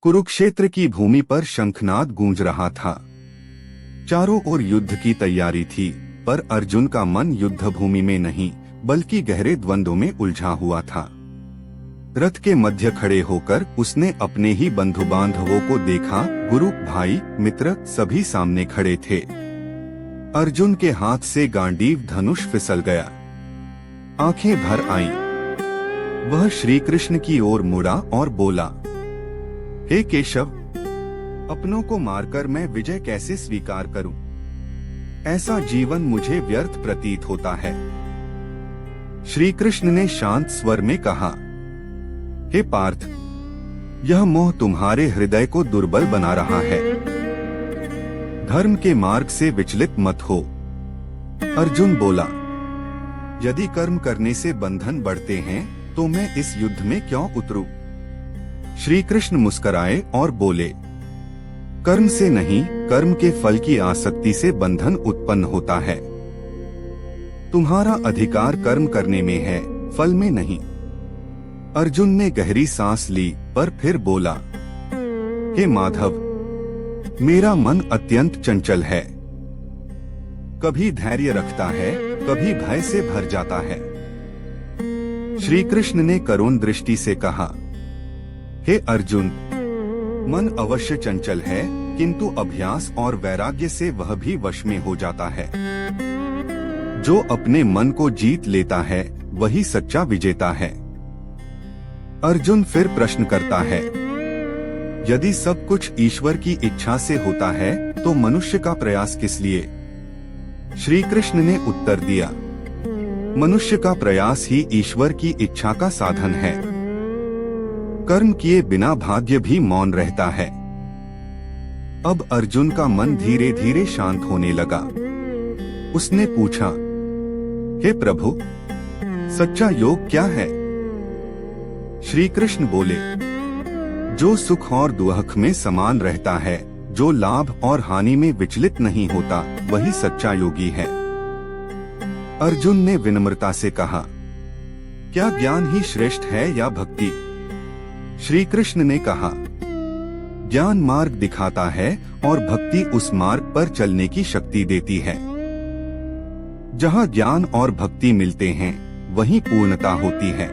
कुरुक्षेत्र की भूमि पर शंखनाद गूंज रहा था। चारों ओर युद्ध की तैयारी थी, पर अर्जुन का मन युद्ध भूमि में नहीं बल्कि गहरे द्वंद्व में उलझा हुआ था। रथ के मध्य खड़े होकर उसने अपने ही बंधु बांधवों को देखा। गुरु, भाई, मित्र सभी सामने खड़े थे। अर्जुन के हाथ से गांडीव धनुष फिसल गया। आंखें भर आईं। वह श्री कृष्ण की ओर मुड़ा और बोला, हे केशव, अपनों को मारकर मैं विजय कैसे स्वीकार करूं? ऐसा जीवन मुझे व्यर्थ प्रतीत होता है। श्री कृष्ण ने शांत स्वर में कहा, हे पार्थ, यह मोह तुम्हारे हृदय को दुर्बल बना रहा है। धर्म के मार्ग से विचलित मत हो। अर्जुन बोला, यदि कर्म करने से बंधन बढ़ते हैं तो मैं इस युद्ध में क्यों उतरूं? श्री कृष्ण मुस्कुराए और बोले, कर्म से नहीं, कर्म के फल की आसक्ति से बंधन उत्पन्न होता है। तुम्हारा अधिकार कर्म करने में है, फल में नहीं। अर्जुन ने गहरी सांस ली, पर फिर बोला, हे माधव, मेरा मन अत्यंत चंचल है। कभी धैर्य रखता है, कभी भय से भर जाता है। श्री कृष्ण ने करुण दृष्टि से कहा, हे अर्जुन, मन अवश्य चंचल है, किंतु अभ्यास और वैराग्य से वह भी वश में हो जाता है। जो अपने मन को जीत लेता है वही सच्चा विजेता है। अर्जुन फिर प्रश्न करता है, यदि सब कुछ ईश्वर की इच्छा से होता है तो मनुष्य का प्रयास किस लिए? श्री कृष्ण ने उत्तर दिया, मनुष्य का प्रयास ही ईश्वर की इच्छा का साधन है। कर्म किए बिना भाग्य भी मौन रहता है। अब अर्जुन का मन धीरे धीरे शांत होने लगा। उसने पूछा, हे प्रभु, सच्चा योग क्या है? श्री कृष्ण बोले, जो सुख और दुख में समान रहता है, जो लाभ और हानि में विचलित नहीं होता, वही सच्चा योगी है। अर्जुन ने विनम्रता से कहा, क्या ज्ञान ही श्रेष्ठ है या भक्ति? श्री कृष्ण ने कहा, ज्ञान मार्ग दिखाता है और भक्ति उस मार्ग पर चलने की शक्ति देती है। जहाँ ज्ञान और भक्ति मिलते हैं वहीं पूर्णता होती है।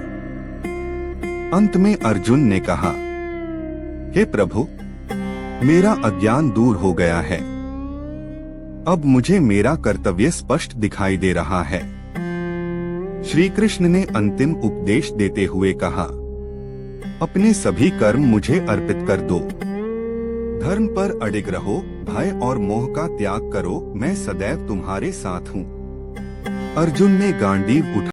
अंत में अर्जुन ने कहा, हे प्रभु, मेरा अज्ञान दूर हो गया है। अब मुझे मेरा कर्तव्य स्पष्ट दिखाई दे रहा है। श्री कृष्ण ने अंतिम उपदेश देते हुए कहा, अपने सभी कर्म मुझे अर्पित कर दो। धर्म पर अडिग रहो, भय और मोह का त्याग करो, मैं सदैव तुम्हारे साथ हूँ। अर्जुन ने गांडीव उठा